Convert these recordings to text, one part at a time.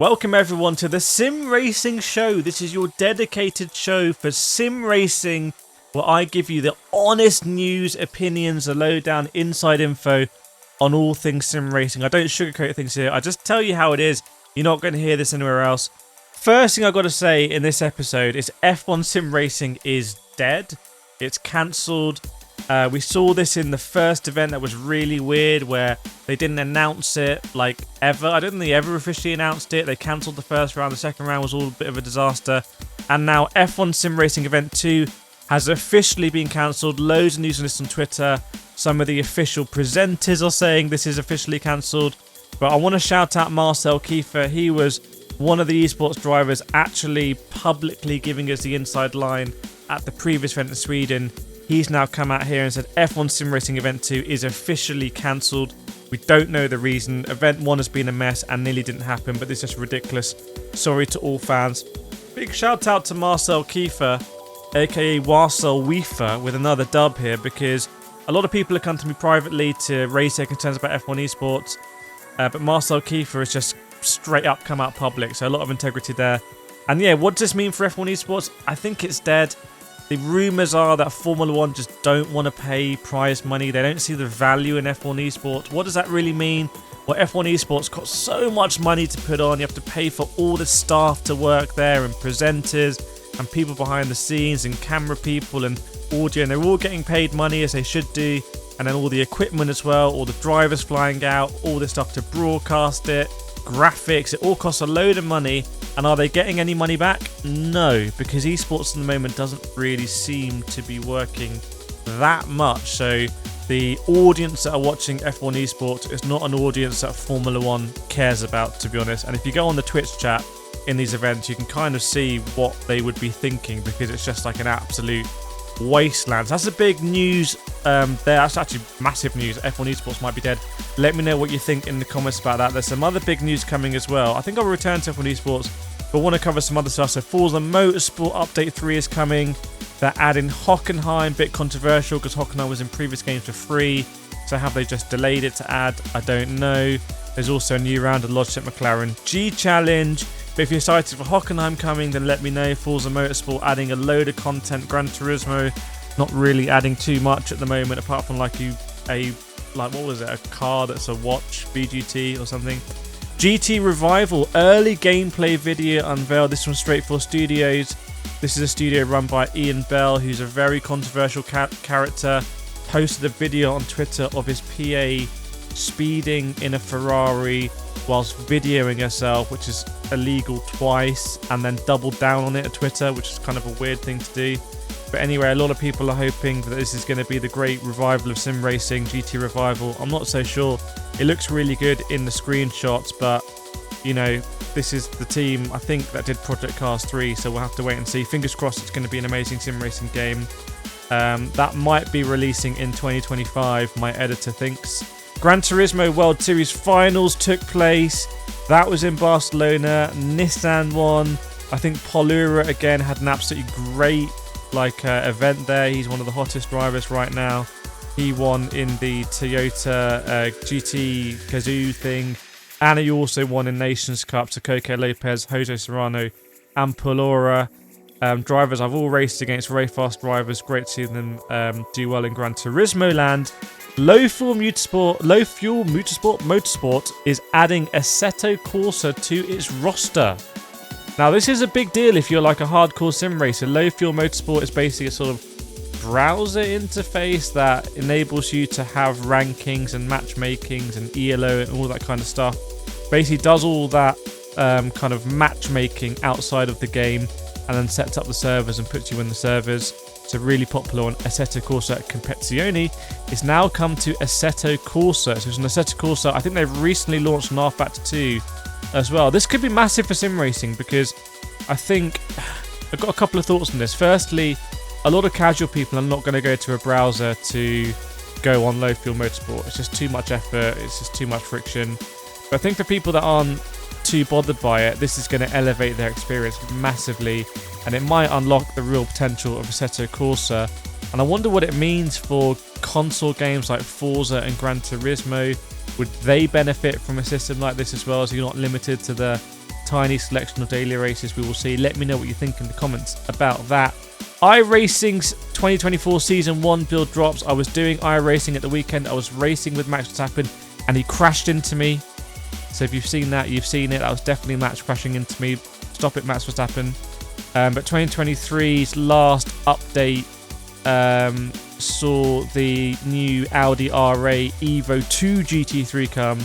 Welcome everyone to the Sim Racing Show. This is your dedicated show for sim racing, where I give you the honest news, opinions, the lowdown, inside info on all things sim racing. I don't sugarcoat things here. I just tell you how it is. You're not going to hear this anywhere else. First thing I've got to say in this episode is F1 sim racing is dead. It's cancelled. We saw this in the first event that was really weird, where they didn't announce it like ever. I don't think they ever officially announced it. They cancelled the first round. The second round was all a bit of a disaster. And now F1 Sim Racing Event 2 has officially been cancelled. Loads of news on this on Twitter. Some of the official presenters are saying this is officially cancelled. But I want to shout out Marcel Kiefer. He was one of the esports drivers actually publicly giving us the inside line at the previous event in Sweden. He's now come out here and said F1 Sim Racing Event 2 is officially cancelled. We don't know the reason. Event 1 has been a mess and nearly didn't happen, but this is just ridiculous. Sorry to all fans. Big shout out to Marcel Kiefer, aka Marcel Weefer, with another dub here, because a lot of people have come to me privately to raise their concerns about F1 esports, but Marcel Kiefer has just straight up come out public, so a lot of integrity there. And yeah, what does this mean for F1 esports? I think it's dead. The rumours are that Formula 1 just don't want to pay prize money. They don't see the value in F1 esports. What does that really mean? Well, F1 esports costs so much money to put on. You have to pay for all the staff to work there, and presenters and people behind the scenes and camera people and audio. And they're all getting paid money, as they should do. And then all the equipment as well, all the drivers flying out, all this stuff to broadcast it, graphics. It all costs a load of money. And are they getting any money back? No, because esports at the moment doesn't really seem to be working that much. So the audience that are watching F1 esports is not an audience that Formula 1 cares about, to be honest. And if you go on the Twitch chat in these events, you can kind of see what they would be thinking, because it's just like an absolute wasteland. So that's the big news there. That's actually massive news. F1 esports might be dead. Let me know what you think in the comments about that. There's some other big news coming as well. I think I'll return to F1 esports, but I want to cover some other stuff. So Forza Motorsport Update 3 is coming. They're adding Hockenheim. Bit controversial because Hockenheim was in previous games for free. So have they just delayed it to add? I don't know. There's also a new round of Logitech McLaren G Challenge. But if you're excited for Hockenheim coming, then let me know. Forza Motorsport adding a load of content. Gran Turismo not really adding too much at the moment, apart from like what was it, a car that's a watch, BGT or something. GT Revival early gameplay video unveiled. This from Straight 4 Studios. This is a studio run by Ian Bell, who's a very controversial character. Posted a video on Twitter of his PA speeding in a Ferrari whilst videoing herself, which is illegal twice, and then doubled down on it at Twitter, which is kind of a weird thing to do. But anyway, a lot of people are hoping that this is going to be the great revival of sim racing, GT Revival. I'm not so sure. It looks really good in the screenshots, but you know, this is the team, I think, that did Project Cars 3, so we'll have to wait and see. Fingers crossed it's going to be an amazing sim racing game. That might be releasing in 2025, my editor thinks. Gran Turismo World Series Finals took place. That was in Barcelona. Nissan won. I think Polura again had an absolutely great event there. He's one of the hottest drivers right now. He won in the Toyota GT Gazoo thing, and he also won in Nations Cup. So Coco Lopez, Jose Serrano, and Polura. Drivers I've all raced against, very fast drivers. Great to see them do well in Gran Turismo land. Low Fuel Motorsport is adding Assetto Corsa to its roster. Now, this is a big deal if you're like a hardcore sim racer. Low Fuel Motorsport is basically a sort of browser interface that enables you to have rankings and matchmakings and ELO and all that kind of stuff. Basically does all that kind of matchmaking outside of the game, and then sets up the servers and puts you in the servers. So really popular on Assetto Corsa Competizione. It's now come to Assetto Corsa. So it's an Assetto Corsa. I think they've recently launched an Arfbat 2 as well. This could be massive for sim racing, because I think I've got a couple of thoughts on this. Firstly, a lot of casual people are not going to go to a browser to go on Low Fuel Motorsport. It's just too much effort. It's just too much friction. But I think for people that aren't too bothered by it, this is going to elevate their experience massively, and it might unlock the real potential of Assetto Corsa. And I wonder what it means for console games like Forza and Gran Turismo. Would they benefit from a system like this as well, so you're not limited to the tiny selection of daily races we will see. Let me know what you think in the comments about that. iRacing's 2024 Season 1 build drops. I was doing iRacing at the weekend. I was racing with Max Verstappen and he crashed into me. So if you've seen that, you've seen it. That was definitely Max crashing into me. Stop it, Max Verstappen. But 2023's last update saw the new Audi R8 Evo 2 GT3 come.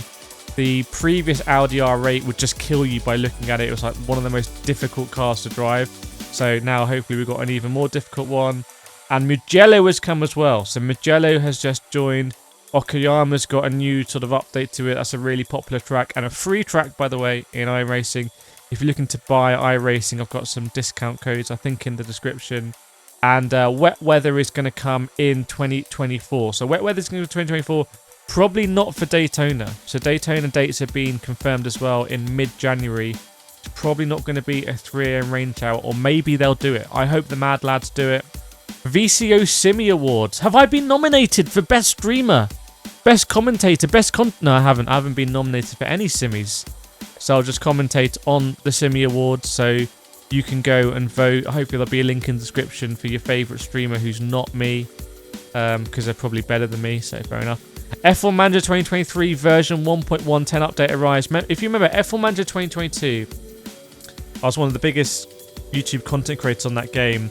The previous Audi R8 would just kill you by looking at it. It was like one of the most difficult cars to drive. So now hopefully we've got an even more difficult one. And Mugello has come as well. So Mugello has just joined. Okayama's got a new sort of update to it. That's a really popular track and a free track, by the way, in iRacing. If you're looking to buy iRacing, I've got some discount codes, I think, in the description. And wet weather is going to come in 2024. So wet weather is going to be 2024. Probably not for Daytona. So Daytona dates have been confirmed as well in mid-January. It's probably not going to be a 3 AM rain shower, or maybe they'll do it. I hope the Mad Lads do it. VCO Simi Awards. Have I been nominated for Best Streamer? Best Commentator? No, I haven't. I haven't been nominated for any Simis. So I'll just commentate on the Simi Awards, so you can go and vote. Hopefully there'll be a link in the description for your favourite streamer who's not me, because they're probably better than me, so fair enough. F1 Manager 2023 version 1.10 update arrives. If you remember, F1 Manager 2022, I was one of the biggest YouTube content creators on that game.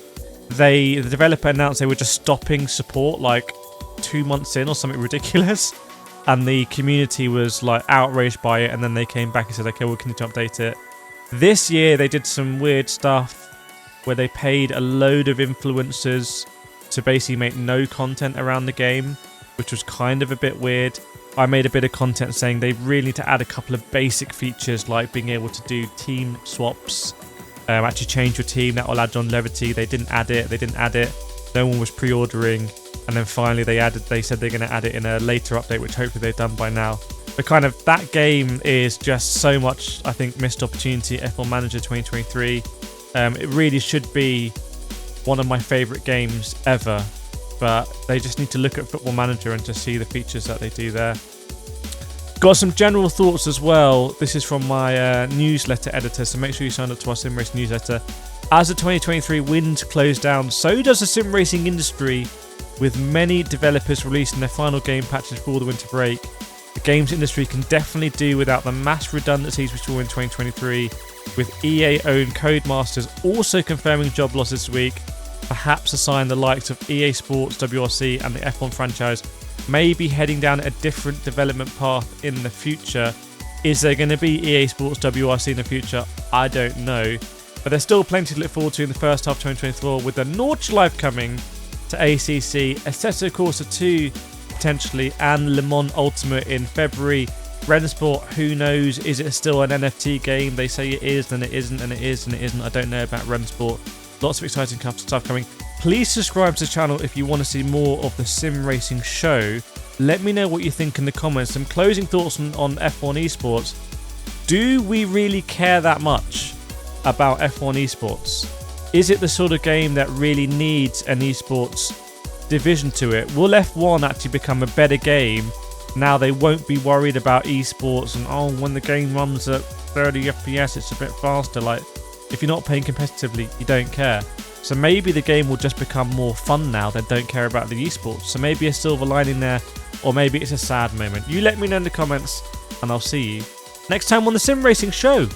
The developer announced they were just stopping support like 2 months in or something ridiculous. And the community was like outraged by it, and then they came back and said, okay, we'll continue to update it. This year they did some weird stuff where they paid a load of influencers to basically make no content around the game, which was kind of a bit weird. I made a bit of content saying they really need to add a couple of basic features like being able to do team swaps, actually change your team. That will add longevity. They didn't add it. No one was pre-ordering. And then finally they said they're going to add it in a later update, which hopefully they've done by now. But kind of that game is just so much, I think, missed opportunity. F1 Manager 2023. It really should be one of my favourite games ever. But they just need to look at Football Manager and just see the features that they do there. Got some general thoughts as well. This is from my newsletter editor, so make sure you sign up to our Sim Racing newsletter. As the 2023 winds close down, so does the sim racing industry, with many developers releasing their final game patches before the winter break. The games industry can definitely do without the mass redundancies we saw in 2023, with EA-owned Codemasters also confirming job losses this week. Perhaps a sign the likes of EA Sports, WRC and the F1 franchise may be heading down a different development path in the future. Is there going to be EA Sports, WRC in the future? I don't know. But there's still plenty to look forward to in the first half of 2024, with the Nordschleife coming to ACC, Assetto Corsa 2 potentially, and Le Mans Ultimate in February. Rennsport, who knows? Is it still an NFT game? They say it is, then it isn't, and it is, and it isn't. I don't know about Rennsport. Lots of exciting stuff coming. Please subscribe to the channel if you want to see more of the Sim Racing show. Let me know what you think in the comments. Some closing thoughts on F1 Esports. Do we really care that much about F1 Esports? Is it the sort of game that really needs an esports division to it? Will F1 actually become a better game now they won't be worried about esports and, oh, when the game runs at 30 FPS it's a bit faster? Like, if you're not playing competitively, you don't care. So maybe the game will just become more fun now. They don't care about the esports. So maybe a silver lining there, or maybe it's a sad moment. You let me know in the comments, and I'll see you next time on the Sim Racing Show.